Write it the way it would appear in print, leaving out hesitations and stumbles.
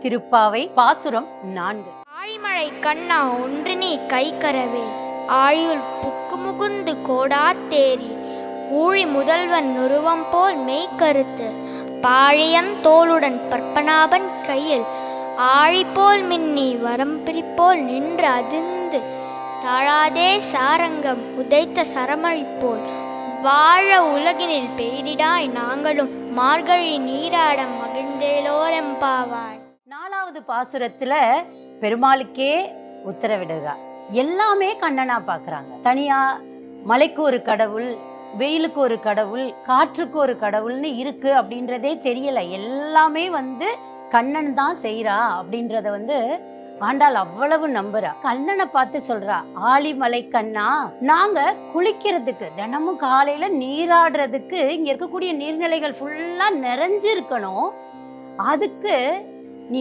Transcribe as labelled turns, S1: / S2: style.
S1: திருப்பாவை பாசுரம் 4.
S2: ஆழிமழை கண்ணா ஒன்று நீ கைக்கரவே ஆழியுள் புக்கு முகுந்து கோடார் தேரி ஊழி முதல்வன் உருவம் போல் மெய்கருத்து பாழியன் தோளுடன் பற்பனாபன் கையில் ஆழிபோல் மின்னி வரம்பிரிப்போல் நின்று அதிர்ந்து தாழாதே சாரங்கம் உதைத்த சரமழி போல் வாழ உலகினில் பெய்திடாய் நாங்களும் மார்கழி நீராட மகிழ்ந்தேலோரெம்பாவாய்.
S1: 4வது பாசுரத்துல பெருமாளுக்கே உத்தரவிடுகிறார். எல்லாமே கண்ணனா பாக்குறாங்க. தனியா மலைக்கு ஒரு கடவுள், வெயிலுக்கு ஒரு கடவுள், காற்றுக்கு ஒரு கடவுள்னு இருக்கு அப்படின்றதே தெரியல. எல்லாமே கண்ணன் தான் செய்யறா அப்படின்றத ஆண்டாள் அவ்வளவு நம்புறா. கண்ணனை பார்த்து சொல்றா, ஆழிமலை கண்ணா, நாங்க குளிக்கிறதுக்கு தினமும் காலையில நீராடுறதுக்கு இங்க இருக்கக்கூடிய நீர்நிலைகள் ஃபுல்லா நிறைஞ்சு இருக்கணும். அதுக்கு நீ